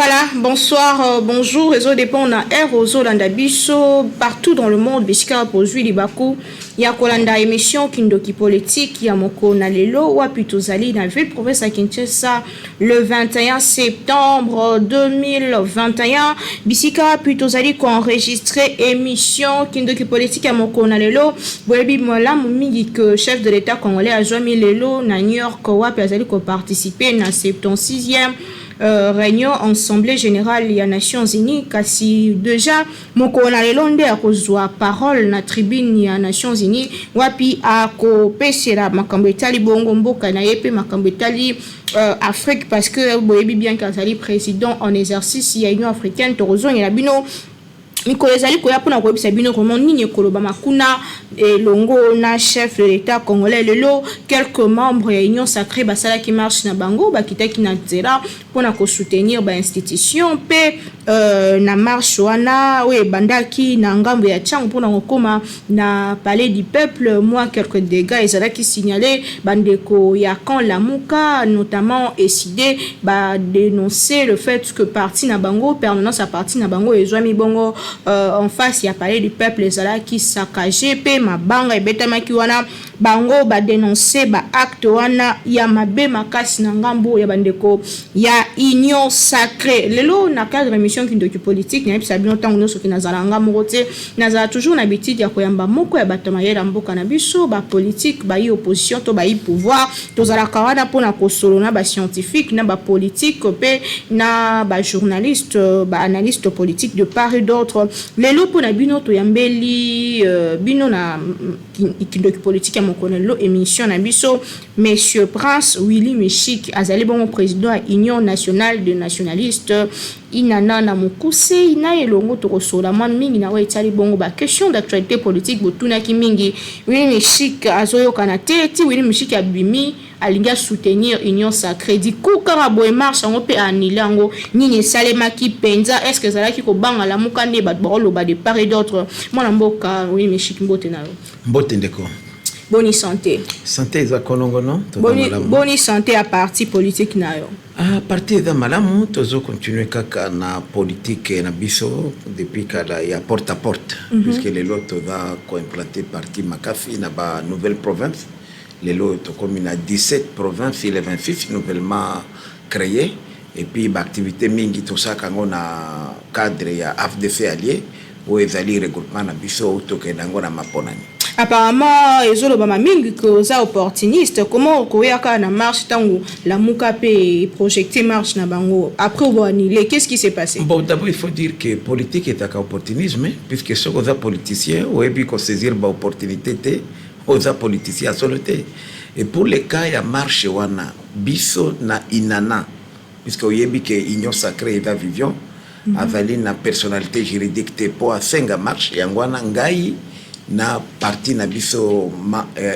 Voilà, bonsoir, bonjour, réseau dépend na Rozo Landabiso, partout dans le monde, Bisika Pozui Libaku, ya kolanda émission Kindoki politique, ya moko na lelo, wapitozali na ville province à Kinshasa, le 21 septembre 2021, Bisika pitozali ko enregistré émission Kindoki politique ya moko na lelo, boyebi mola mingi que chef de l'état congolais a joami lelo na New York wapi azali ko participer na 76e réunion assemblée générale des Nations Unies kasi déjà moko na lelonde akozwa parole na tribune ya Nations Unies wapi akopesela makambo etali bongo mboka na yepe makambo etali Afrique parce que boyebi bien qu'azali président en exercice ya Union africaine torozongi na bino Mikolo ezali koya pona koyebisa bino comment nini koloba makuna longo na chef de l'état congolais lelo quelques membres ya union sacrée basala qui marche na bango bakitaki na nzela pona ko soutenir ba institution pe na marche wana we bandaki na ngambo ya Tchang pona kokoma na palais du peuple moi quelques dégâts ezalaki signalé bandeko ya Camp Lamuka notamment décidé ba dénoncer le fait que parti na bango permanence à parti na bango ezwami bongo en face ya palais du peuple ezalaki saccagé pe mabanga ebetamaki wana bango ba dénoncer ba acte wana ya mabe makasi na ngambo ya bandeko ya union sacrée lelo na cadre émission Kindoki politique na bisa bino tango nyonso kinazala ngambo te nazala toujours na bitidi ya koyamba moko ya bato mayela mboka na biso ba politique ba yi opposition to ba yi pouvoir tozala kawana pona kosolo na ba scientifique na ba politique pe na ba journaliste ba analyste politique de part et d'autre lelo pona bino to yambeli bino na Kindoki politique ya mokonelo émission na biso monsieur Prince Willy Meshik azali bongo président à Union nationale de nationalistes inana na mukuse ina elongo tokosola mwa mingi na wa etali bongo ba question d'actualité politique botuna ki mingi Willy Meshik azoyoka na teti Willy Meshik abimi alinga soutenir union sacrée di kuka boye marche ngo pe anilango nini salemaki penza est-ce que zalaki ko banga la mukande ba bolo ba de part et d'autre mwana mboka Willy Meshik mbote nalo mbote ndeko Boni santé. Santé za konongo non? Boni santé à parti politique na yo. À partir de malamu tozo continuer kaka na politique na biso depuis kala ya porte à porte puisque les lots va ko implanter parti Makafi na ba nouvelle province les lots comme na 17 provinces et les 26 nouvellement créées et puis ba activité mingi to saka na cadre ya AFDC allié ou ezali regroupement na biso to ke nango na maponani. Apparemment, ezolo ba mingi que ça opportuniste comment koyaka na marche tango la muka pe projeter marche na bango après on va annuler qu'est-ce qui s'est passé? Bon d'abord il faut dire que politique est un opportunisme puisque ceux qui sont politiciens ou et puis qu'on saisir ba opportunité té aux politiciens soloté et pour les cas ya marche wana biso na inana puisque oyebi que union sacrée et vivion avali na personnalité juridique té pour à 5 marche yangwana ngai na parti na biso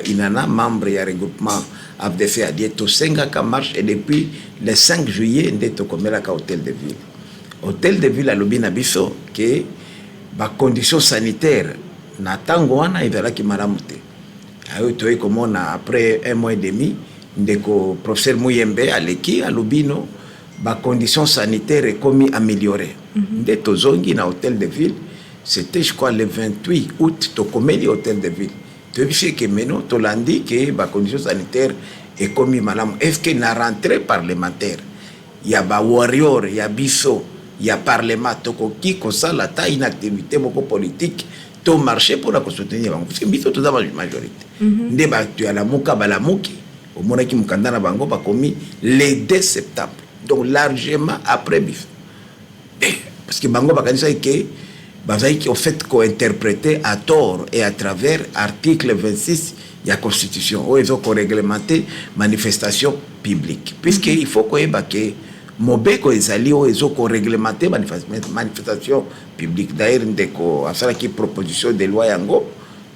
inana membre ya regroupement AFDC a dit to senga ka marche et depuis le 5 juillet ndeto komela ka hôtel de ville a lobi na biso que ba conditions sanitaires na tango wana ezala ki malamu te ayo toye komona après 1 mois et demi ndeko professeur Muyembe aleki alobino ba conditions sanitaires komi améliorées ndeto zongi na hôtel de ville. C'était, je crois, le 28 août, au Comédie Hôtel de Ville. Tu sais que maintenant, tu l'as dit que les conditions sanitaires est commis madame. Est-ce qu'il y a une rentrée parlementaire? Il y a des warriors, il y a Bisso, il y a Parlement, qui comme ça, la taille, une activité beaucoup politique, tu marché pour la soutenir. Parce que Bisso, tu as la majorité. Tu as la Mouka, la Mouki, au moment où Moukandana Bango a commis le 2 septembre. Donc, largement après Bisso. Parce que Bango a dit que qui au fait co-interprété à tort et à travers article 26 de la Constitution où ils ont réglementé manifestation publique puisqu'il faut que Mobeko les alliés où ils ont réglementé manifestation publique d'ailleurs ndeko asala qui proposition de loi yango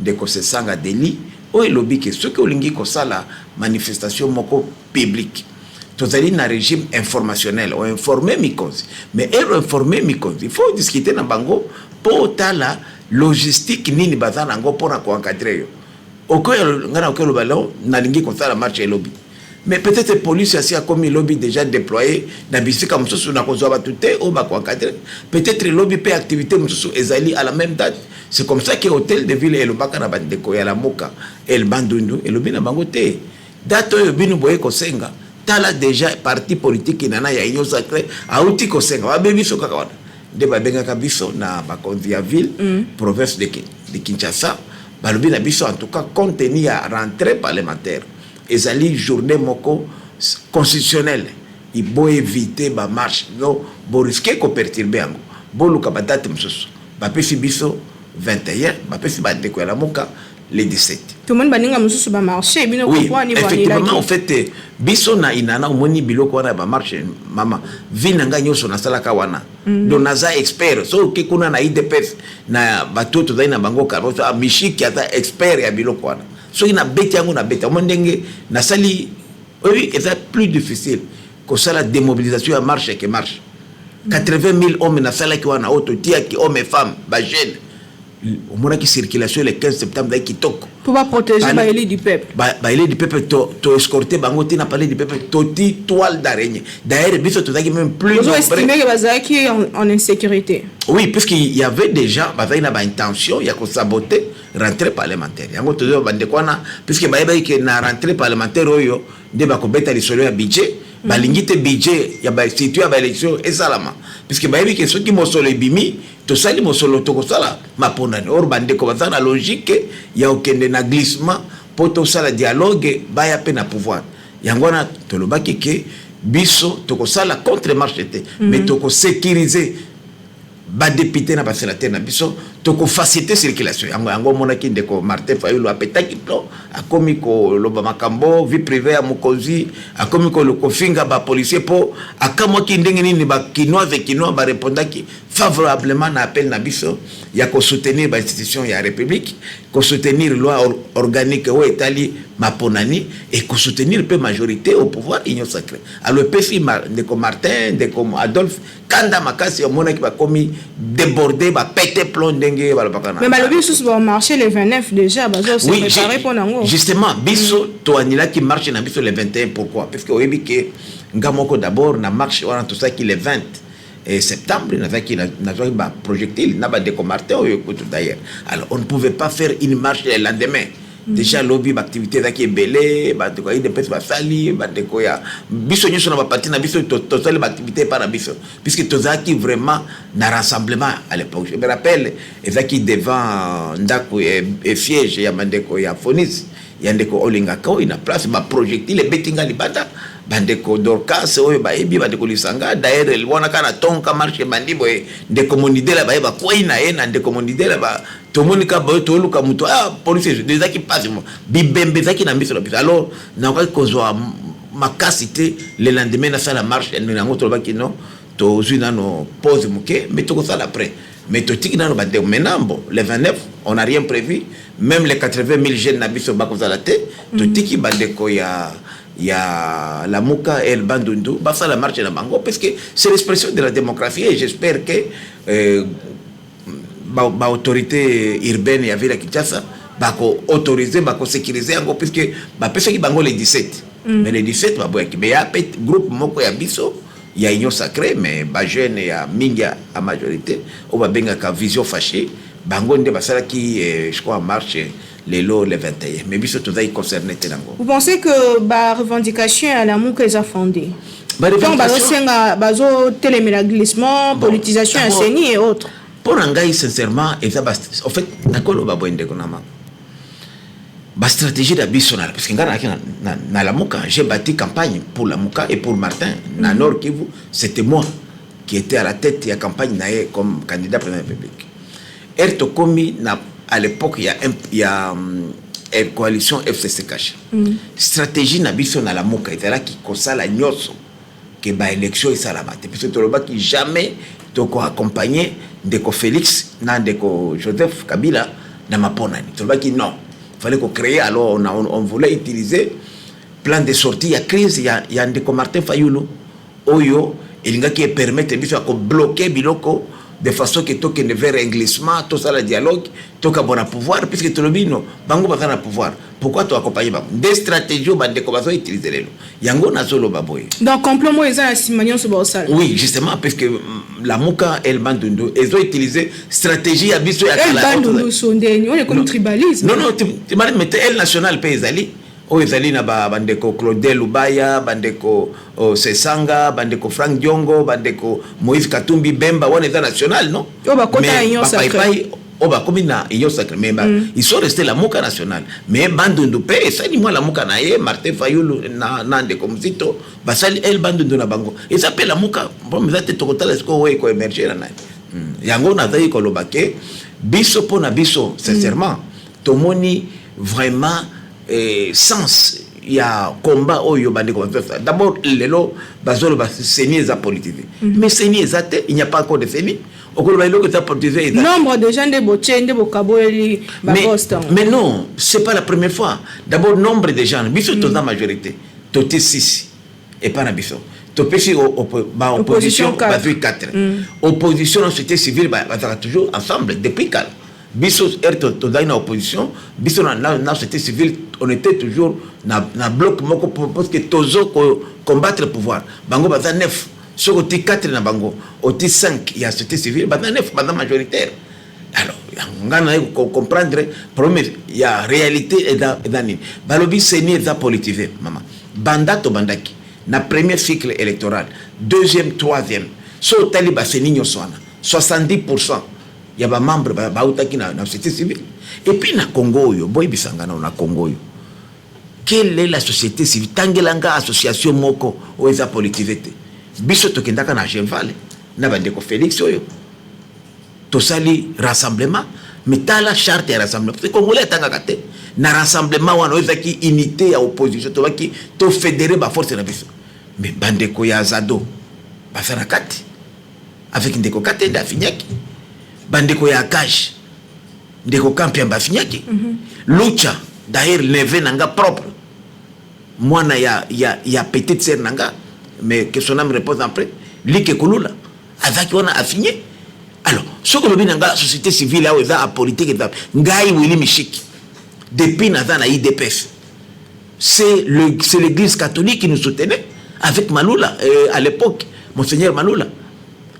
ndeko se sanga délit où il lobby que ceux qui ont lingi ko sala manifestation moko publique tous allés dans régime informationnel ou informé Mikozi mais elle informé Mikozi il faut discuter dans bango pour la logistique nini bazana ngo pour encadrer yo okoyo ngana okelo balo na lingi ko sala marche lobby mais peut-être police asi a comme lobby déjà déployé na bisika mususu na kozwa batute o ba encadrer, peut-être lobby pe activité mususu ezali à la même date. C'est comme ça que hôtel de ville et le baka na bandeko ya la moka el bandundu et le bina bangote date yo binu boye ko senga tala déjà parti politique nana ya union sacrée auti ko senga ba bebiso kaka wana de ba benga ka biso na ba konvia ville province de Kinshasa ba lobi na biso en tout cas compte tenu ya rentrée parlementaire ezali journée moko constitutionnelle il faut éviter ba marche no bo risquer ko perturber yango bo luka ba date mususu ba pesi biso 21, ma pesi ba ndeko ya la moka le 17. Tout le monde baninga mususu ba marché bino oui, kwa ni effectivement en fait biso na inana omoni biloko wana ba marché mama vina nga nyoso na sala ka wana do naza expert so ke kuna na IDPS na batoto zaina bango ka mishiki ata expert ya biloko wana so ina beti yango na beti omondenge na sali oui c'est plus difficile que ça la démobilisation à marche que marche 80 000 hommes na sala ki wana auto tia ki hommes et femmes ba jeunes au moment qui circulation le 15 septembre qui toque pour pas protéger ba élite du peuple élite du peuple to escorter bango tina parler du peuple toti toile d'araignée d'ailleurs biso to zaki même plus nombreux estimé que bazaki en insécurité oui parce qu'il y avait déjà bazaki na ba intention ya ko saboter rentrée parlementaire yango to zo bande kwana puisque ba que na rentrée parlementaire oyo nde ba ko beta lisolo ya budget balingite budget ya ba situé ba élection esalama puisque ba que ceux qui mosolo ebimi to sali mosolo to ko sala mapona or bande ko bazana logique ya okende na glissement pour to sala dialogue ba ya pe na pouvoir yangona to lobaki ke biso to ko sala contre marche te mais to ko sécuriser ba député na ba sénateur na biso to ko faciliter circulation yango monaki ndeko Martin Fayulu apetaki plan akomi ko loba makambo vie privée ya mukozi akomi ko lokofinga ba policier po akamwa ki ndenge nini ba kinoise ba répondaki favorablement na appel na biso ya ko soutenir ba institution ya république ko soutenir loi organique o etali maponani et ko soutenir pe majorité au pouvoir union sacrée alors pesi ndeko Martin ndeko Adolphe kanda makasi ya monaki ba komi débordé ba pété plomb ndenge ba bakana mais balobi sous bon marché le 29 déjà bazo se préparer pour nango justement biso to anila qui marche na biso le 21 pourquoi parce que oyebi ke ngamoko d'abord na marche wana tout ça qui le 20 septembre nazaki na ba projectile na ba ndeko Martin oyo kutu d'ailleurs alors on ne pouvait pas faire une marche le lendemain. Déjà lobby activité zaki belé ba de ko ide pesa basali ba de ko ya biso nyoso na ba parti na biso to sali activité par biso puisque to zaki vraiment na rassemblement à l'époque je me rappelle ezaki devant ndako et siège ya mandeko ya Fonis ya ndeko Olinga ko ina place ba projectile betinga libanda bandeko Dorcas oyo ba ebi bandeko lisanga d'ailleurs le wana kana tonka marche bandibo de communauté la ba ko ina ena de communauté la ba to monika ba to luka muto police déjà qui passe bibembe zaki na miso la biso alors na ko kozwa makasité le lendemain na sala marche na ngoto ba kino to zuna no pause muke mais to ko sala après mais to tiki na ba de menambo le 29 on n'a rien prévu même les 80 000 jeunes na biso ba ko sala te to tiki bandeko ya la Mouka et le Bandundu, ça la marche dans Bango, parce que c'est l'expression de la démocratie et j'espère que l'autorité urbaine et la ville de Kinshasa va autoriser, va sécuriser, parce que parce que Bango les 17. Mais les 17, il y a un groupe Moko et Bisso, il y a Union Sacrée, mais les jeunes et Minga à majorité, on va bien une vision fâchée. Bango de Basala qui, je crois, marche les lots le 21. Mais biso tout ça est concerné. Vous pensez que la revendication à la Mouka est fondée? Donc, bazo télémélaglissement, politisation, enseignée et autres. Pour Nangaï, sincèrement, en fait, nakolo babwende konama. La stratégie d'Abissonal, parce que dans la Mouka, j'ai bâti campagne pour la Mouka et pour Martin. Dans Nord Kivu, c'était moi qui étais à la tête de la campagne comme candidat président de la République. Ertokomi, à l'époque, il y a une coalition FCC caché. Stratégie Nabiso na la Mouka, il y a qui consa la nyoso, que ba élection et salamate. Parce que tu le qui jamais te accompagné de Félix, nan de Joseph Kabila, dans ma ponani. Tu le qui non. Il fallait qu'on crée, alors on voulait utiliser plan de sortie, il y a crise, il y a un de Martin Fayulu, Oyo, il y a qui permet de bloquer Biloko, de façon que tout ne vers un glissement, tout ça le dialogue, tout ka bon pouvoir, puisque tout le bino, bango ba na pouvoir. Pourquoi tu accompagnes ba? Des stratégies ba de comment utiliser les yango na solo baboy. Donc complètement ils ont simanion sur Bossal. Oui, justement parce que la muka el bandundo, ils ont utilisé stratégie à biso ya kala. El bandundo sondeni, on est comme tribalisme. Non non, tu mais el national paysanali. O ezali na bandeko Claudel Lubaya, bandeko Sesanga, bandeko Frank Diongo, bandeko Moïse Katumbi Bemba, wana eza national, non? O ba kota union sacrée. O ba komi na union sacrée, mais ils sont restés la muka nationale. Mais bandundu pe, sali moi la muka na ye, Martin Fayulu na ndeko Mzito, basali el bandundu na bango. Et ça la muka, bon mais te tokotala esko we ko émerger na. Yango na zai ko lobake, biso po na biso, sincèrement, tomoni vraiment sens il y a combat oyo bande comme ça. D'abord lelo bazolo ba sénie za politique. Mais sénie ezate, il n'y a pas encore de sénie. Okolo ba lelo que ça politique. Nombre de gens de bochende bokaboeli ba Boston. Mais non, c'est pas la première fois. D'abord nombre de gens, biso to la majorité. Toté 6 et pas na biso. Topesi opposition ba 4. Opposition en société civile ba toujours ensemble depuis quand biso erto to dans opposition biso na société civile on était toujours na bloc moko parce que tozo combattre le pouvoir bango baza 9 sur oti 4 na bango oti 5 il y a société civile baza 9 baza majoritaire alors ngana comprendre premier il y a réalité et dans nini balobi seni za politisé maman banda to bandaki na premier cycle électoral deuxième troisième so taliba seni nyoswana 70% il y a des membres qui sont dans la société civile. Et puis, dans le Congo, na Congo, quelle est la société civile? Tangelanga association moko ou eza politisé. Biso to kendaka na Genval, na bandeko Félix oyo. To sali rassemblement, mais ta la charte ya rassemblement. C'est Congolais tangaka te. Na rassemblement wana eza ki unité à opposition to baki to fédérer ba force na biso. Mais bandeko ya Zado, ba sana kati. Avec ndeko kate da finyaki. Bandeko ya Akash ndeko kampi amba finyaki lucha d'ailleurs levé nanga propre mwana ya petite sœur nanga mais que son âme repose après like kulula azaki wana afinye alors ce que lobi nanga société civile a oza a politique ngai Willy Mishiki depuis nazana IDPS c'est l'église catholique qui nous soutenait avec Malula à l'époque monseigneur Malula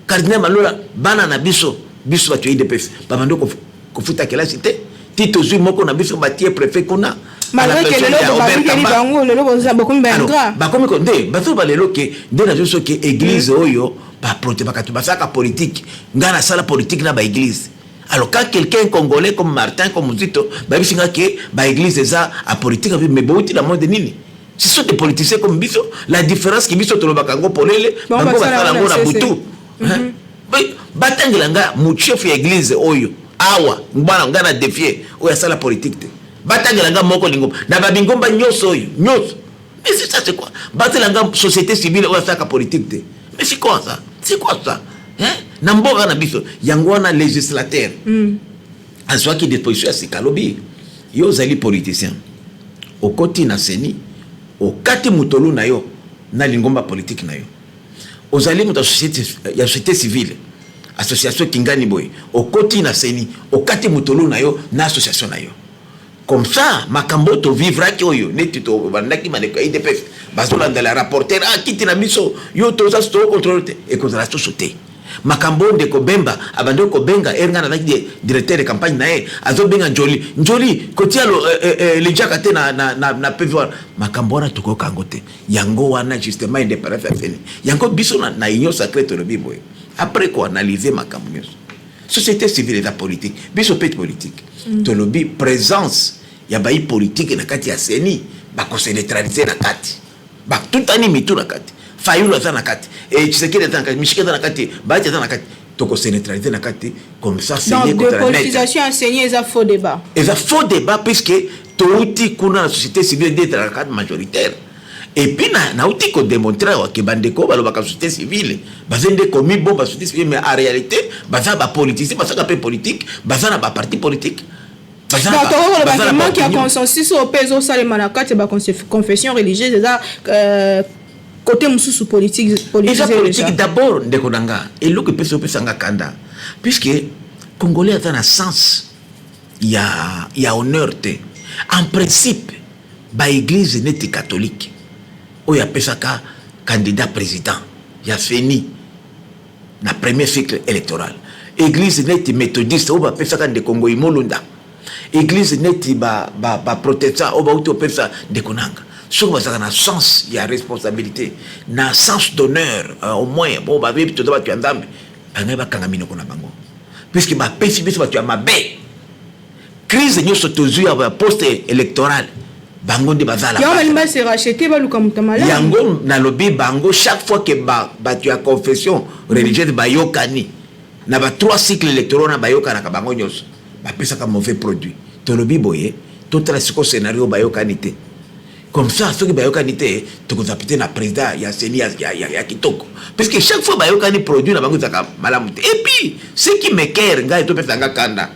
cardinal Malula bana na biso batu IDPS babando kofuta kela cité tito zui moko na biso batie préfet kuna malgré que lelo bakomi benga bakomi ko nde bato balelo ke nde na joso ke église oyo ba proté bakatu basaka politique ngana sala politique na ba église. Alors quand quelqu'un congolais comme Martin comme Muzito ba bisinga ke ba église za a politique mais bouti la monde nini ce sont des politiciens comme biso la différence ki biso to lobaka ngo polele bango basala ngo na butu batangilanga chef ya église oyo awa ngwana ngana défier oya sala politique te batangilanga moko lingo na babingomba nyoso oyo nyoso mais c'est ça c'est quoi batangilanga société civile oya sala politique te mais c'est quoi ça hein na mboka na biso yango na législateur azwa ki disposition ya sikalobi yo zali politicien okoti na seni okati mutolu na yo na lingomba politique na yo ozali muta société civile association kingani boy okoti na seni okati mutolu na yo na association na yo comme ça makambo to vivra ki oyo neti to bandaki maneko IDPS bazola de la rapporteur kiti na biso yo to za sto contrôle et ko za sto sauter makambo de ko bemba abando ko benga eranga na directeur de campagne na e azo benga njoli kotia le jakate na PV makambo na tuko kangote yango wana justement indépendance fini yango biso na union sacrée to le bibo après quoi analyser makambo nyos société civile et la politique biso pet politique to lobi présence ya bai politique na kati ya seni ba ko se neutraliser na kati ba tout ani mitu na kati Fayulu azana kati et Tshisekedi azana kati Mishiki azana kati Bahati azana kati toko se neutraliser na kati comme ça c'est donc de politisation enseignée est un faux débat puisque touti kuna la société civile d'être la cadre majoritaire et puis na outi ko démontrer que bandeko balobaka société civile bazende komi bon ba société civile mais en réalité baza ba politicien baza pas politique baza na ba parti politique donc qui a consensus au peso salemanakate ba confession religieuse déjà côté mususu politique d'abord ndeko nanga et lo que peso pesanga kanda puisque Congolais a un sens, il y a honneur. En principe, l'église n'est catholique. Il y a un candidat président. Il y a fini dans le premier cycle électoral. L'église n'est méthodiste. Il y a un Congo Imolunda. L'église n'est protestant. Il y a un Konanga. Si vous avez un sens, il y a responsabilité. Un sens d'honneur, au moins, bon, bah, tu dois tu andam. Puisque ma péché, tu as ma baie. Crise nous sotozu à poste électoral. Bango de bazala. Yango se racheter baluka mutamala. Yango na lobby bango chaque fois que tu as confession religieuse bayokani. Na ba 3 cycles électoraux na bayokana ka bango nyos. Ba pesa ka mauvais produit. To lobby boye, to trasiko scénario bayokani te. Comme ça, ceux qui bayokani te, to ko zapite na président ya seni ya kitoko. Parce que chaque fois bayokani produit na bango zaka malamu te. Et puis, ce qui me kere ngai to pesa nga kanda.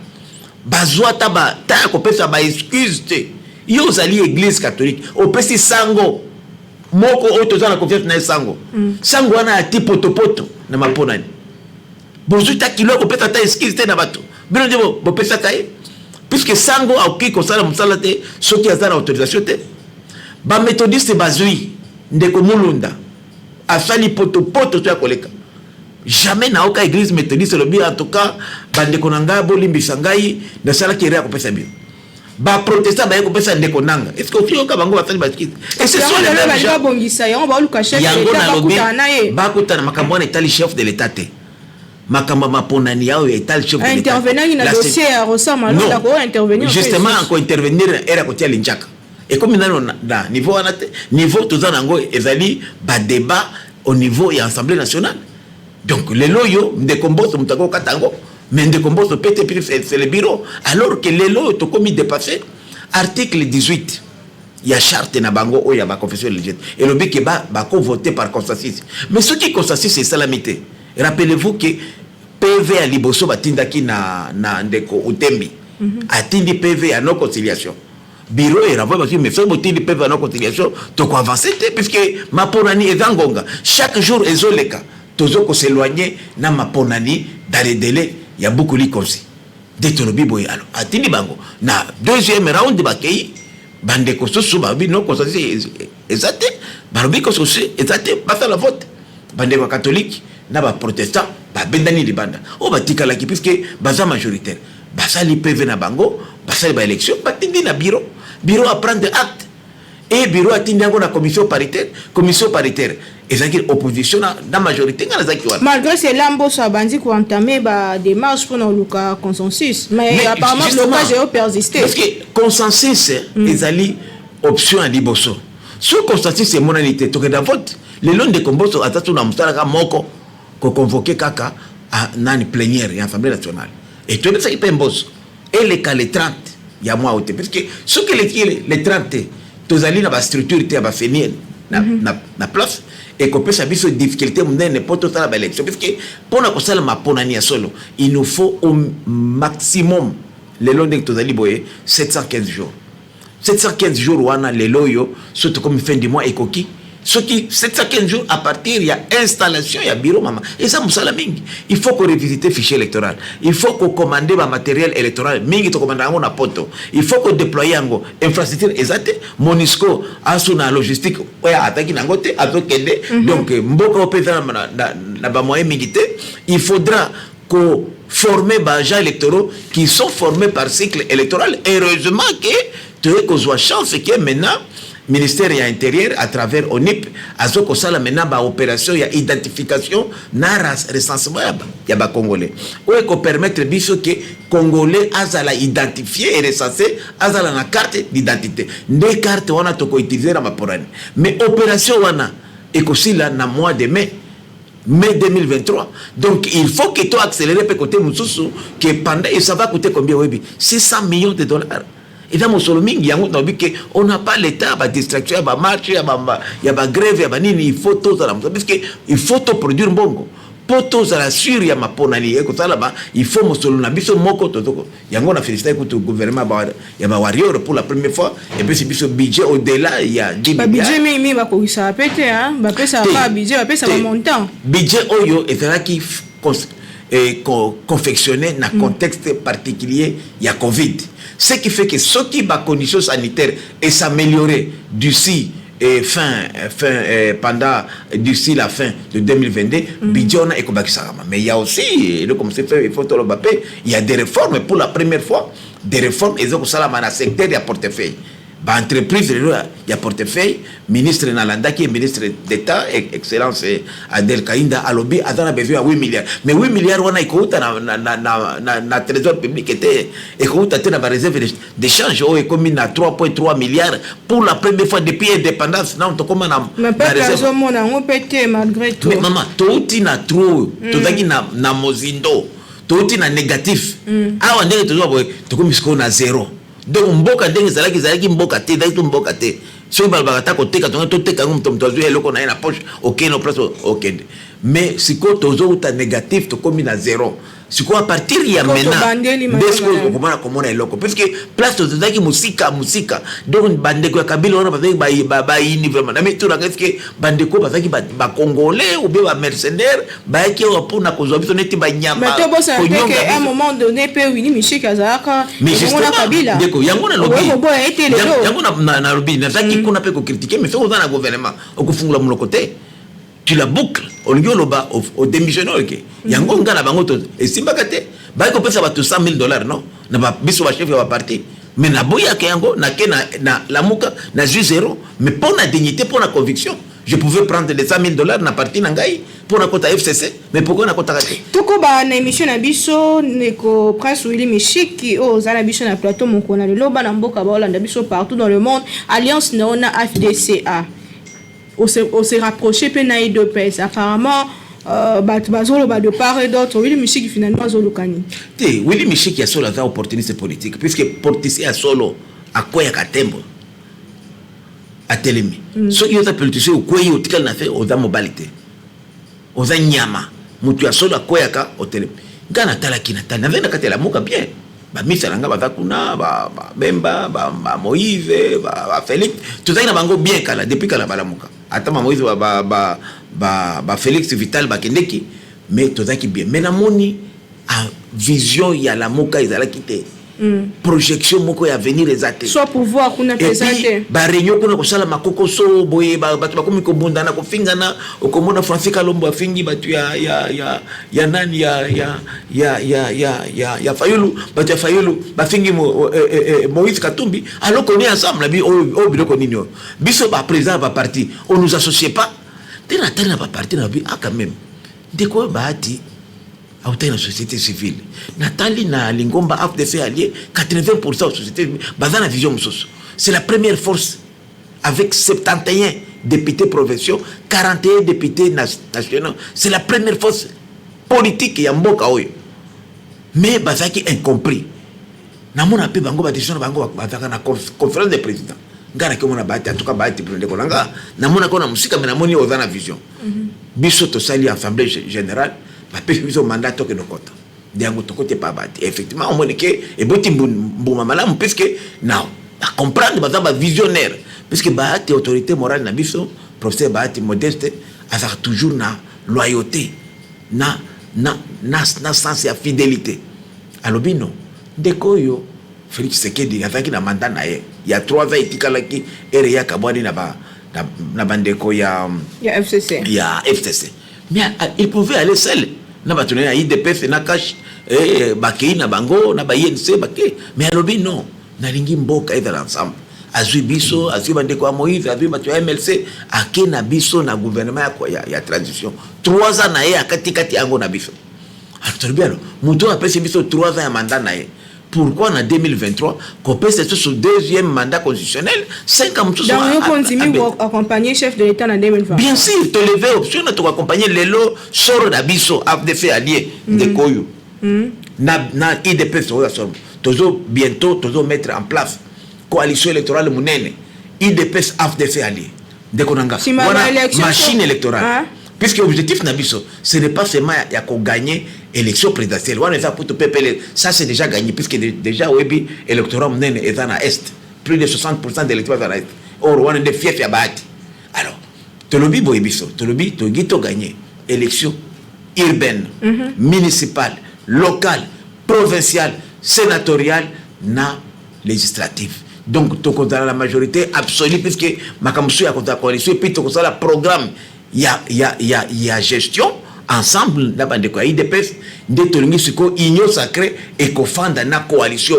Bazwa taba ta ko pesa ba excuse te. Yo zali église catholique au pesi sango moko otoza na confiance na sango. Sango wana ati potopoto na maponani. Bozuta kilo ko pesa ta excuse te na bato. Bino ndebo bo pesa kai. Puisque sango auki ko sala musala te soki azana autorisation te. Ba méthodiste bazui ndeko mulunda asali potopoto to ya koleka. Jamais na aucune église méthodiste le bien en tout cas bande konanga bolimbisa ngai na sala kire ko pesa bien ba protestant ba ko pesa ndeko nanga est-ce que fio ka bango basali baskit et c'est sur le même gens bongisa yango ba luka chef d'état ba kutana ye ba kutana makambo na état chef de l'état te makambo maponani yao ya état chef de l'état intervenir na dossier ya Rosa Malonda ko intervenir justement ko intervenir era ko tia linjaka et comme na niveau anate niveau tozana ngo ezali ba débat au niveau ya assemblée nationale. Donc, les loyaux, des combos, mais des combos, c'est le bureau. Alors que les loyaux, ont commis dépassé, article 18, il y a charte na bango, il y a ma confession religieuse. Et le but qui va voter par consensus. Mais ce qui consensus, c'est salamité. Rappelez-vous que PV à Liboso, batindaki na ndeko utembi. Atindi PV à non conciliation. Bureau et renvoie parce que mais fait botini PV à non conciliation, donc avancer, puisque ma ponani est zangonga. Chaque jour, ils ont les cas. Tozo ko s'éloigner na maponani dans les délais il y a beaucoup li comme si de tolobi boy alors atini bango na deuxième round de bakei bande ko soso babi non ko sasi exacte babi ko soso exacte pas la vote bande ko catholique na ba protestant ba bendani libanda o batika la ki puisque baza majoritaire basali PV na bango basali ba élection batindi na bureau à prendre acte et bureau atindi ngo na commission paritaire et ça qui opposition dans la majorité malgré cela Mbosso a bandi ko entamer ba démarche pour le consensus mais apparemment le cas est persisté parce que consensus ezali option à Liboso sur consensus c'est monalité to que dans vote le long de Mbosso atatu na mustala ka moko ko convoquer kaka à nani plénière et assemblée nationale et tout ça il peut Mbosso et les cas les 30 il y a moi parce que ce que les 30 tozali na ba structure te ba finir na place et qu'on peut savoir ces difficultés mondaines pour toute la élection parce que pour la console ma ponani solo il nous faut au maximum le long de tozali boye 715 jours wana le loyo surtout comme fin du mois et coquille ce qui 715 jours à partir il y a installation il y a bureau maman et ça musala mingi il faut qu'on revisite fichier électoral il faut qu'on commande ba matériel électoral mingi to commande na poto il faut qu'on déployer ngo infrastructure exacte Monisco asuna logistique oya ataki nangote azokende donc mboka opeza na ba moyen mingi te il faudra qu'on former ba agents électoraux qui sont formés par cycle électoral heureusement que tu as qu'on soit chance que maintenant ministère de l'Intérieur à travers ONIP azoko sala maintenant ba opération ya identification na recensement ya ba congolais ou ko permettre biso que congolais azala identifier et recenser azala na carte d'identité des cartes wana to ko utiliser na maporani mais opération wana ekosila na mois de mai 2023 donc il faut que tu accélères pe côté mususu que pendant et ça va coûter combien webi 600 millions de dollars. Et dans mon solomingi, on n'a pas l'état, la distraction, la marche, il y a la grève, il faut tout ça. Parce qu'il faut tout produire bongo. Pour tout ça, sûr, il y a ma ponali, il faut mon solo, il faut mon côté. Il y a un félicité pour le gouvernement, il y a un warrior pour la première fois, et puis c'est un budget au-delà, il y a 10 milliards. Budget, mais ça va péter, ça va budget, ça va monter. Budget, Oyo, et c'est là qui confectionné dans contexte particulier il y a Covid. Ce qui fait que ceux qui ont conditions sanitaires et s'améliorer d'ici d'ici la fin de 2022, Bidjona et Kobakisarama. Mais il y a aussi, comme c'est fait, il y a des réformes. Pour la première fois, des réformes, ils ont ça dans le secteur de portefeuille. Bah, entreprise, il y a portefeuille, ministre Nalanda qui est ministre d'État, Excellence Adel Kainda, a lobby, a besoin de 8 milliards. Mais 8 milliards, on a écouté dans le trésor public, et écouté dans la réserve d'échange, on est comme à 3,3 milliards pour la première fois depuis l'indépendance. Non, on a mais pas on peut malgré tout. Mais maman, tout est na trop, tout est na mozindo, tout est na négatif. Ah, on est toujours à zéro. Donc mboka ndenge zalaki mboka te dai to mboka te so balbaka ta ko teka to teka ngum tom tozo eloko na na poche OK no place OK mais siko tozo uta négatif to komi na zéro siko à partir ya maintenant desko ko komona eloko parce que place to zaki musika donc bande ko kabila ona ba ini vraiment na mais tout na qu'est-ce que bande ko bazaki ba congolais ou bien ba mercenaires ba ki o pour na ko zo biso neti ba nyama mais to bossa que à un moment donné pe Winnie Michel Kazaka on kabila deko yango na lobby yango na lobby na zaki kuna pe ko critiquer mais faut na gouvernement au kufungula mon côté tu la boucle au lieu loba au démissionnaire OK yango ngana bango to et simbakate ba ko pesa ba $100,000 non na ba biso ba chef ya parti mais na boya ke yango na ke na la muka na ju zéro mais pour la dignité pour la conviction je pouvais prendre les $100,000 na parti na ngai pour na kota FCC mais pourquoi na kota kate toko ba na émission na biso neko Prince Willy Mishiki o za na biso na plateau moko na lelo ba na mboka ba Olanda biso partout dans le monde alliance na ona FDCA on s'est rapproché penaï de pèse apparemment bazolo ba de part et d'autre Willy Mishiki finalement zolo kani te Willy Mishiki ya solo za opportunité politique puisque politicien ya solo akoya katembo atelemi so yo ta politicien okoyi otikal na fait oza mobilité oza nyama mutu ya solo akoya ka otelemi ngana tala kinata na vena katela muka bien ba misa nanga ba kuna ba Bemba ba Moïse ba Félix tout ça na bango bien kala depuis kala bala muka ata Moïse ba Félix Vital ba kendeki mais tout ça qui bien mais na moni a vision ya la muka izala kité projection moko ya venir ezate soit pouvoir kuna présenter ba réunion kuna ko sala makoko so boye ba batu bakomi ko bundana ko fingana okomona Francis Kalombo afingi batu ya nani ya Fayulu batu ya Fayulu ba fingi Moïse Katumbi alors qu'on est ensemble bi au biloko nini biso ba président ba parti on nous associe pas tena ba parti na bi quand même de quoi baati à la société civile. Nathalie na Lingomba a fait allier 80% de la société civile. Bazana vision c'est la première force avec 71 députés provinciaux, 41 députés nationaux. C'est la première force politique qui a mboka oyo. Mais bazaki incompris. Na mona pe bango ba décision bango bazaka na conférence des présidents. Ngara ke mona baati en tout cas baati pour ndeko nanga. Na mona ko na musika mais na moni ozana vision. Biso to sali assemblée générale ils ont mandat que nos côtés. Effectivement, on dit que et boti mbuma malamu puisque non, à comprendre bazaba visionnaire puisque baati autorité morale na biso professeur baati modeste a toujours na loyauté na sens ya fidélité. Alobino ndekoyo Félix Sekedi avec na mandat na ye il y a 3 ans itikalaki ere ya kabwani na bandeko ya FCC. Ya FCC. Mais il pouvait aller seul. Na batone na IDPF na cash bakei na bango na ba INC bakei mais alobi non na lingi mboka eza ensemble azui biso azui bande kwa Moïse azui batu ya MLC akena biso na gouvernement ya transition 3 ans na ye akatikati yango na biso atorobiano muto apesi biso 3 ans ya mandat na ye pourquoi en 2023 qu'on peut être sur deuxième mandat constitutionnel 5 ans donc on continue à accompagner chef de l'État en 2020 bien sûr te lever option de accompagner lelo soro d'abiso a de faire allié de koyo na IDP sur toujours bientôt toujours mettre en place coalition électorale munene IDP a de faire allié de konanga machine électorale puisque l'objectif Nabiso, ce n'est pas seulement il y a gagner l'élection présidentielle. Ça c'est déjà gagné, puisque déjà Webi électorat est dans l'Est. Plus de 60% de l'électorat dans l'Est. Or, on est des fiefs à battre. Alors, Tolobi Boebiso, Tolobi, Togito gagné élection urbaine, municipale, locale, provinciale, sénatoriale, na législative. Donc, tu as la majorité absolue, puisque ma campagne a la coalition, et puis tu as le programme, il y a gestion, ensemble, dans la IDPS, de Tolingi Siko, Union Sacrée, et qu'on fonde la coalition,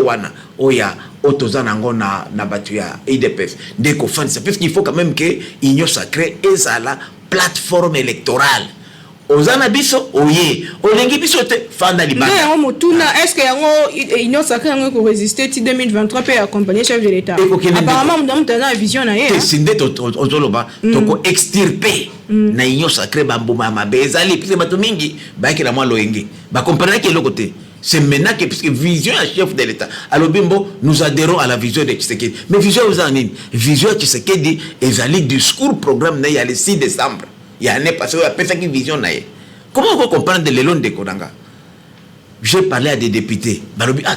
Oya, Otozan Ango na Batuya, IDPS, de qu'on fonde ça, parce qu'il faut quand même que Union Sacrée ait la plateforme électorale. Ozana biso oye olengi biso te fanda libanda mais motuna est-ce que yango Union Sacrée yango ko résister ti 2023 pe accompagner chef de l'état apparemment on a une vision na ye c'est ndé ozoloba toko extirper na Union Sacrée bambuma mabezali puis bato mingi ba ki la moi loenge ba comprendre que le côté c'est maintenant que puisque vision à chef de l'état alors bimbo nous adhérons à la vision de Tshisekedi mais vision aux anines vision de Tshisekedi ezali discours programme na ya le 6 décembre. Il y a un passé, il y a une vision. Comment on peut comprendre de l'élan de Kodanga? J'ai parlé à des députés.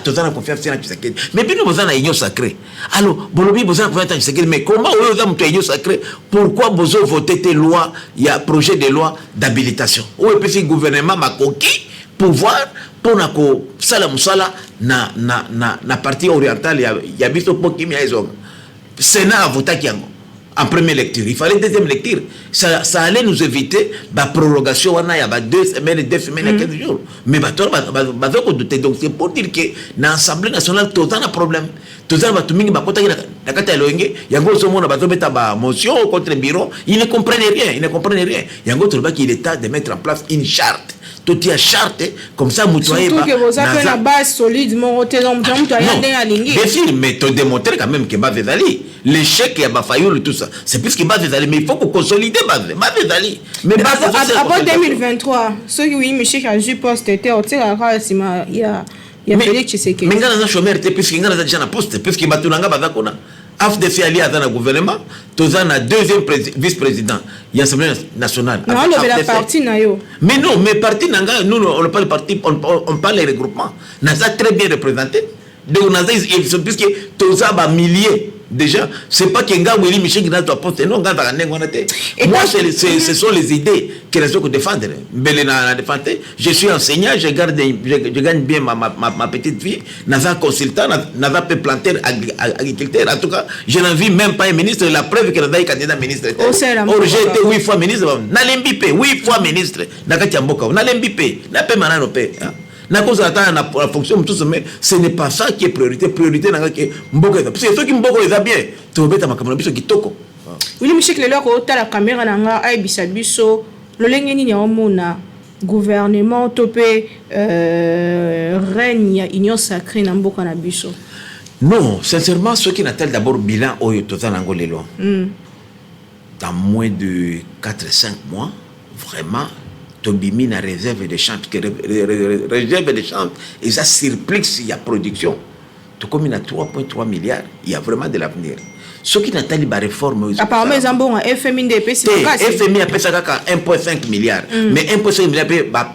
Tu as confiance en Tshisekedi. Mais puis nous avons une union sacrée. Alors, Bolobi, vous avez confiance en Tshisekedi. Mais comment vous avez une union sacrée? Pourquoi vous avez voté des lois? Il y a un projet de loi d'habilitation. Où est-ce que le gouvernement m'a conquis pouvoir pour que Salam Sala na partie orientale, il y a visto pour qui m'y a Sénat a voté qui en première lecture. Il fallait deuxième lecture. Ça allait nous éviter la prorogation. Il y a 2 semaines, 15 jours. Mais donc c'est pour dire que dans l'Assemblée nationale, tout le temps, il y a un problème. Tout le temps, il y a une motion contre le bureau. Ils ne comprennent rien. Il y a temps de mettre en place une charte. Tout est charte, comme ça, vous surtout que vous avez la base solide, bien sûr, mais tu démontres quand même que base Ali, l'échec et Bafayoul, tout ça, c'est plus que base Ali, mais il faut qu'on consolide base Ali. Mais après 2023, ceux qui oui, Michel a juste posté, il y a Félix Tshisekedi. Mais il y a un chômeur, puisqu'il y a déjà un poste, puisqu'il y a un AFDC allié à le gouvernement, tu as un deuxième vice-président, il y a l'Assemblée nationale. Non, on la partie. Mais non, mais parti, nous, on ne parle pas parti, on parle des regroupements. On a très bien représenté. Donc, puisque tu as un millier déjà, ce n'est pas qu'un gars Willy Michel qui n'a pas posté, non, moi, ce sont les idées que les autres défendent. Je suis enseignant, je gagne bien ma petite fille, je suis consultant, je suis planteur, agriculteur. En tout cas, je n'en vis même pas un ministre. La preuve que je suis candidat ministre. Or, j'ai été 8 fois ministre. Je suis 8 fois ministre. Je suis na cause attendre la fonction tout mais ce n'est pas ça qui est priorité na que mboka parce que ceux qui mboka ils bien to beta makambo biso kitoko oui Michel Lelo ko ta la caméra nanga ay biso lolenge nini omona gouvernement topé règne union sacrée na mboka na biso. Non, sincèrement ceux qui n'attendent d'abord bilan oyo tozana ngolelo dans moins de 4-5 mois vraiment Tobimi na réserve de champs, réserve de champs, et ça surplus il y a production. Tout comme il y a 3,3 milliards, il y a vraiment de l'avenir. Ce qui n'attendent pas réforme. Apparemment, ils ont bon FMI DP, c'est pas FMI a payé ça 1,5 milliard. Mais 1,5 milliard, bah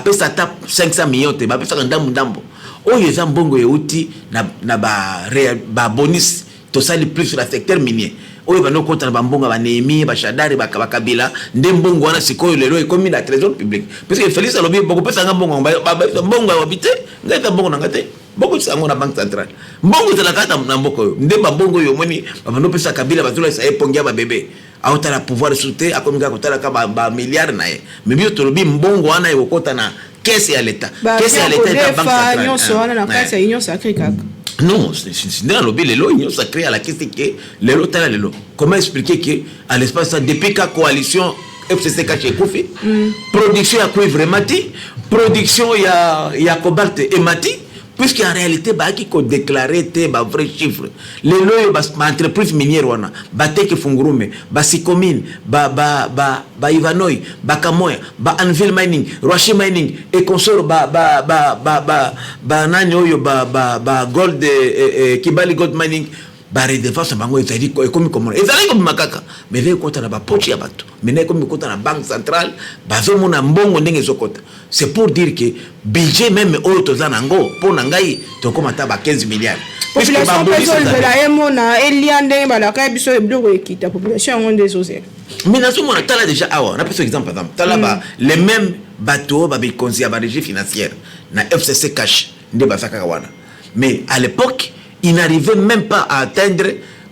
payé ça 500 millions, bah payé ça ndambo. Oh, ils ont bon outil na ba bonus, tout ça le plus sur le secteur minier. Oyo bano kota na bambonga ba Néhémie ba Shadari ba Kabila ndembongo wana sikoyo lelo ekomi na trésor public parce que Félix alobi boko pesa nga mbongo ba mbongo abité ngata mbongo na ngate boko sango na banque centrale mbongo tala kata na mboko ndemba mbongo yo moni bano pesa Kabila bazula sa epongia ba bébé auta la pouvoir souter akomi nga kotala ka ba milliard na ye mais bio tolobi mbongo wana ekota na caisse ya l'état caisse ya l'état na banque centrale union soana na caisse ya union sacrée kaka. Non, c'est dans le lelo, il y a créé à la question que lelo tala lelo. Comment expliquer que à l'espace depuis la coalition FCC chez Kofi, production à cuivre mati, production il y a cobalt et mati, puisqu'en réalité bah qui ko déclaré té bah vrai chiffre. Lelo bah entreprise minière wana, bah teke fungurume, bah sikomine, bah Ivanoy, bah Kamoya, bah Anvil Mining, Rocher Mining et consort bah nani oyo bah Gold Kibali Gold Mining bah redevance bango ezali comme ezali comme makaka mais veut compter na ba poche ya bato mais ne comme compter na banque centrale bazo mona mbongo ndenge zokota c'est pour dire que budget même oyo tozana ngo pour nangai to komata ba 15 milliards population personne de la emona eliande ba la ka biso eblo ekita population ngonde zose mais nazo mona tala déjà awa na pesa exemple par exemple tala ba les mêmes bato babikonzi ya régie financière na FCC cash nde basaka wana. Mais à l'époque, ils n'arrivaient même pas à atteindre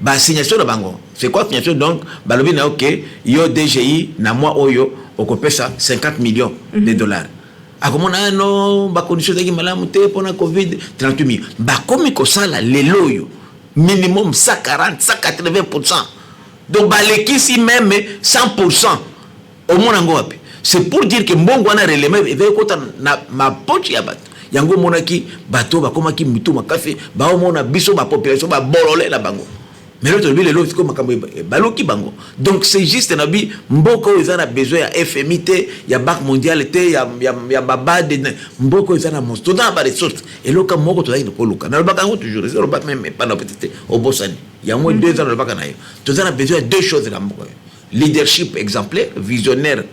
la signation de bango. C'est quoi signation? Donc, balobi na OK, yo DGI na moi oyo okopé ça 50 millions de dollars. A comment na no ba condition de malamu te pona Covid 38 millions. Ba komi ko sala lelo yo minimum 140, 180%. Donc ba lekisi même 100%. Au moins ngo wapi. C'est pour dire que mbongo wana relève et veut kota na ma poche ya bato. Yango monaki bato ba komaki mutu makafe ba omona biso ba population ba bolole la bango. Mais l'autre lui le comme makambo baloki bango. Donc c'est juste na bi mboko ils ont besoin ya FMI te, ya Banque mondiale te, ya baba de mboko ils ont monsto dans ba ressources. Et loka moko to ko luka. Na ba kango toujours, c'est pas même pas na petite au Bossani. Il y a moins 2 ans le ba kanayo. Tu as besoin de deux choses là mboko. Leadership exemplaire, visionnaire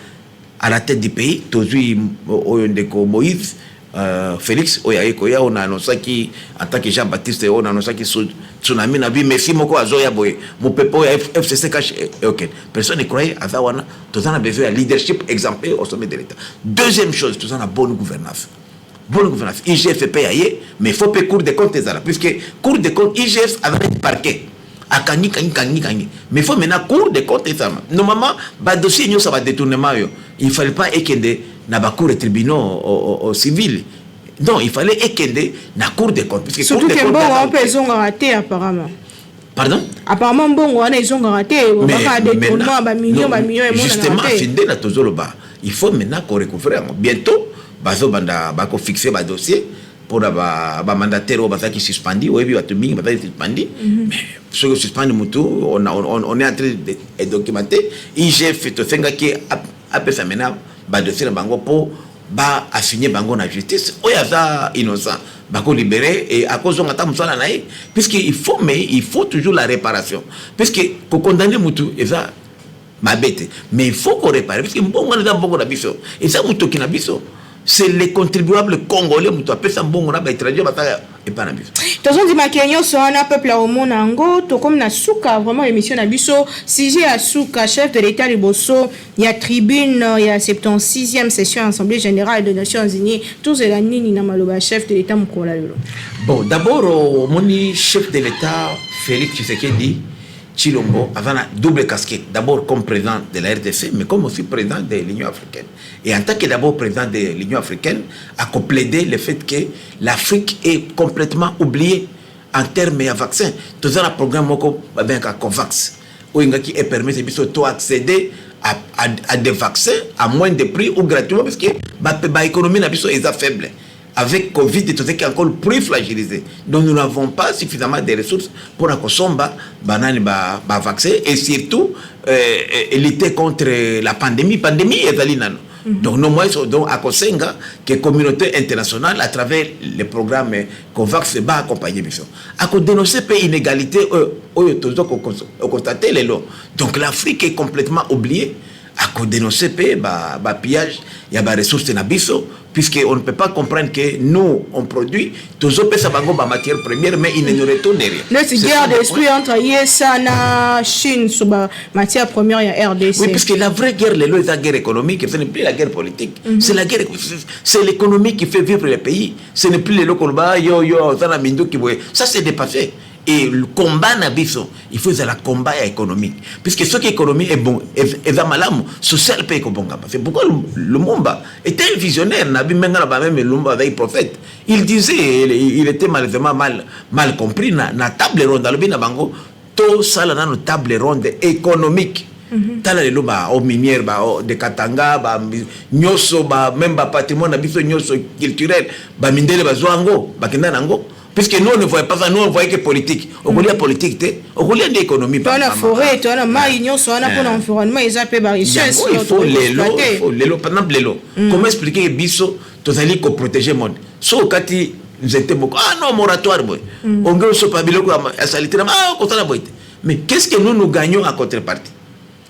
à la tête du pays, tozui oyondeko Moïse Félix Oyaeko on a annoncé qui en tant que Jean-Baptiste on a annoncé qui tsunami na bi merci moko azoya boye mon pepo FCC cash OK personne ne croyait à ça wana tout ça a besoin de leadership exemplaire au sommet de l'État. Deuxième chose, tout ça a bonne gouvernance. Bonne gouvernance. IGF paye mais il faut payer cour des comptes des arabes puisque cour des comptes IGF avec parquet à Kani. Mais il faut maintenant cour des comptes des arabes. Normalement ba dossier nous ça va détournement il fallait pas ékende na ba cour des tribunaux au civil. Non, il fallait ékende na cour des comptes puisque surtout que bon on peut ils ont raté apparemment. Pardon? Apparemment bon on ils ont raté on va détournement ba millions et justement findé na tozoloba. Il faut maintenant qu'on recouvre bientôt bazo banda ba ko fixer ba dossier pour ba mandataire au basa qui suspendi ou bien tout bing ba suspendi mais ce que suspendi mutu on est en train de documenter IGF to fenga qui après ça maintenant ba dossier bango pour ba assigner bango na justice oyaza innocent ba ko libérer et à cause on attend ça na puisque il faut toujours la réparation puisque pour condamner mutu et ça ma bête mais il faut qu'on répare parce que mbongo na mbongo na biso et ça mutu ki na biso c'est les contribuables congolais mutu appelle ça mbongo na ba étranger ba et pas na biso tozo di makenyo so na peuple au monde ngo to comme na suka vraiment émission na biso sujet à suka chef de l'état liboso ya tribune ya 76e session assemblée générale des Nations Unies tous la nini na maloba chef de l'état mukola lelo. Bon d'abord moni chef de l'état Félix Tshisekedi Tshilombo avait une double casquette, d'abord comme président de la RDC, mais comme aussi président de l'Union africaine. Et en tant que d'abord président de l'Union africaine, a plaidé le fait que l'Afrique est complètement oubliée en termes de vaccins. Tout ça, le programme avec un COVAX, qui permet d'accéder à des vaccins à moins de prix ou gratuitement, parce que l'économie est faible. Avec Covid, tout ça qui est encore plus fragilisé. Donc nous n'avons pas suffisamment de ressources pour consommer banane vaccin et surtout lutter contre la pandémie. Pandémie est allée nan. Donc nous donc à Kosenga que la communauté internationale à travers les programmes COVAX va accompagner mission. À cause dénoncer pays inégalité au constater les lots. Donc l'Afrique est complètement oubliée. À cause dénoncer pays pillage, il y a des ressources nabiso. Puisqu'on ne peut pas comprendre que nous, on produit, tous autres ça va matière première, mais il ne nous retourne rien. C'est guerre d'esprit entre Yessa et Chine sur la matière première et RDC. Oui, puisque la vraie guerre, c'est la guerre économique, ce n'est plus la guerre politique. C'est la guerre, c'est l'économie qui fait vivre les pays. Ce n'est plus les locaux, ça c'est dépassé. Et le combat nabiso, il faut un combat économique. Puisque ce qui est économique est bon, et malam, social paye comme bon. C'est pourquoi le Mumba était un visionnaire, Nabi Menga même le Mumba avec prophète. Il disait, il était malheureusement mal compris, na table ronde, dans le Binabango, tout ça là dans une table ronde économique. Tala le loba au minière de Katanga ba nyoso ba même ba patrimoine nabiso nyoso culturel ba mindele ba zwango ba kenda nango. Puisque nous, on ne voyait pas ça, nous, on voyait que politique. On voulait politique, on voulait de l'économie. On a forêt, on a maïgnon, on a pour l'environnement, ils appellent par richesse. Il faut les lots, par exemple, les lots. Comment expliquer que Bisso, tu as dit qu'on protégeait le monde. Sauf quand ils étaient beaucoup, ah non, moratoire, on gagne ce pavillon, à salité, mais qu'est-ce que nous gagnons en contrepartie?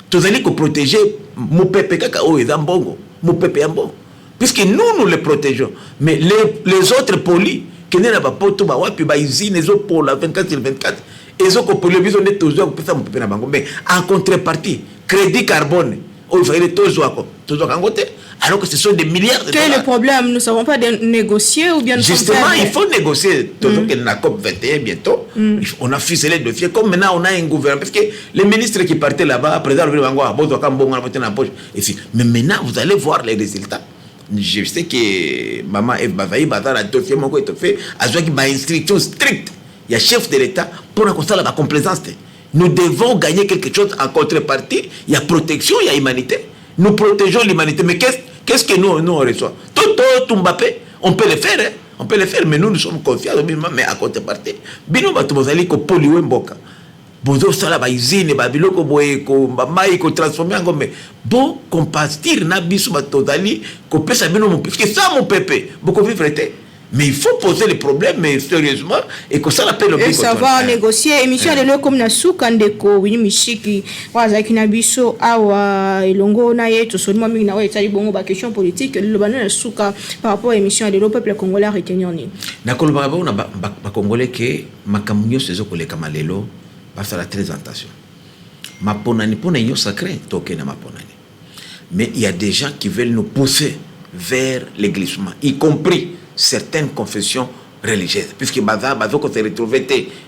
Tu as dit qu'on protégeait mon pépé, cacao, et zambongo, mon pépé, ambongo. Puisque nous les protégeons. Mais les autres polis, qui n'est pas pour tout ba wapi ba usine les autres pour la 24 sur 24 et les autres pour le besoin de toujours pour ça mon pépé na bango mais en contrepartie crédit carbone il fallait tous alors que ce sont des milliards de dollars. Quel est le problème? Nous ne savons pas de négocier ou bien... Justement, il faut négocier. La COP 21 bientôt, on a ficelé le dossier. Comme maintenant, on a un gouvernement. Parce que les ministres qui partaient là-bas, après ça, mais maintenant, vous allez voir les résultats. Je sais que Maman Eve Bavaï, dans le dossier, il fait une instruction stricte. Il y a chef de l'État pour constater la complaisance. Nous devons gagner quelque chose en contrepartie. Il y a protection, il y a humanité. Nous protégeons l'humanité. Mais qu'est-ce que nous on reçoit? Tout Mbappé, on peut le faire. Hein? On peut le faire, mais nous sommes confiants. Mais à contrepartie, bino batumozali ko poliwe mboka. Bozo sala ba izine ba biloko boye ko mai ko transformer en mais bon compastir na biso batozali ko pesa bino mon parce que ça mon pépé beaucoup vivre été. Mais il faut poser les problèmes, mais sérieusement, et que ça l'appelle le savoir négocier. Émission de l'eau comme Nasuka Ndeko, oui, Michiki, Wazaki Nabiso, Awa, Elongo, Naye, tout seulement, Minawa, et Tali Bongo, question politique, le banon Nasuka par rapport à l'émission de l'eau, peuple congolais retenir. Nakolo Barabo, on a congolais que ma camionne se zokole kamalelo, passe à la présentation. Ma ponani, ponani, sacré, toke na ma ponani. Mais il y a des gens qui veulent nous pousser vers l'églissement, y compris certaines confessions religieuses, puisque baza qu'on se retrouvé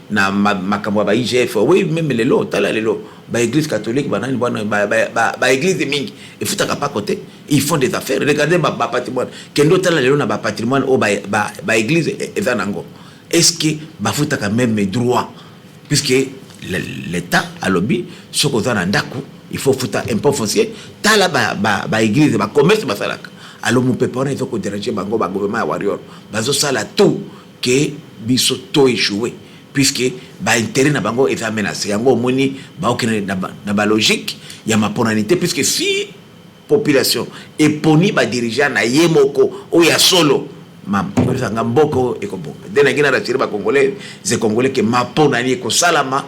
na makambo ba IGF, oui, même les lots, tala les lots, ba église catholique, ba église de mingi, il faut pas côté, ils font des affaires. Regardez ba patrimoine, kendo tala les lots na ba patrimoine ou ba église ezanango. Est-ce que ba faut quand même mes droits, puisque l'État a lobby, ce qu'on a ndaku, il faut foutre un peu foncier, tala ba église, ba commerce ba salaka. Alors mon peuple il faut que déranger bango ba gouvernement warrior bazo sala tout que biso to échoué puisque ba intérêt na bango est menacé yango moni ba okene na ba logique ya ma ponanité puisque si population et poni ba dirigeant na yemoko o ya solo ma nga mboko e ko bon dena ngina ra ba congolais c'est congolais que ma ponani ko salama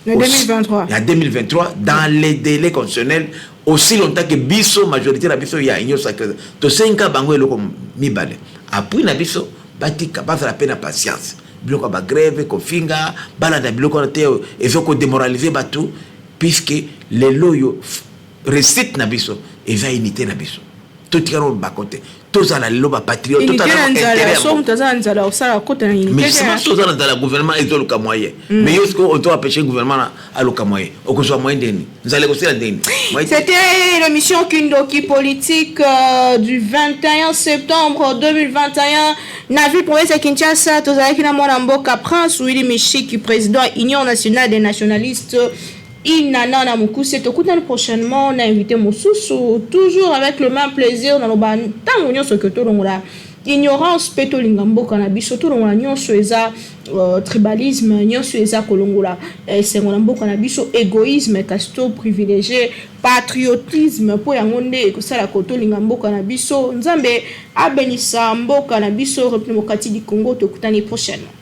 en 2023. En 2023, dans les délais constitutionnels, aussi longtemps que biso majorité na biso ya union sacrée. To 5 ans bango eloko mibale. Après na biso batika ba la peine patience. Biloko ba grève ko finga bala da biloko na te et faut ko démoraliser batu puisque les loyo récite na biso et va unité na biso. Tout tirano ba côté. Tous à la loba patriote, tout à la mais c'est pas tous dans le gouvernement ils ont le moyen. Mais est-ce qu'on doit empêcher le gouvernement à le moyen? Au que soit moyen d'ennemi. Nous allons aussi la déni. C'était l'émission Kindoki politique du 21 septembre 2021. Navi province de Kinshasa, tous avec la Mboka Prince Willy Michiki, président Union nationale des nationalistes. Inana Mukuse, prochainement, on a invité Moussoussou, toujours avec le même plaisir dans le ban. Tant qu'on ce que tout le monde a ignorance, péto lingambo cannabis, surtout on a nion sur tribalisme, nion sur les kolongola, c'est mon ambo cannabis, égoïsme, casto privilégié, patriotisme, pour yangonde, que ça la koto lingambo cannabis, nzambe, abenissa mbo cannabis, République démocratique du Congo, te prochainement.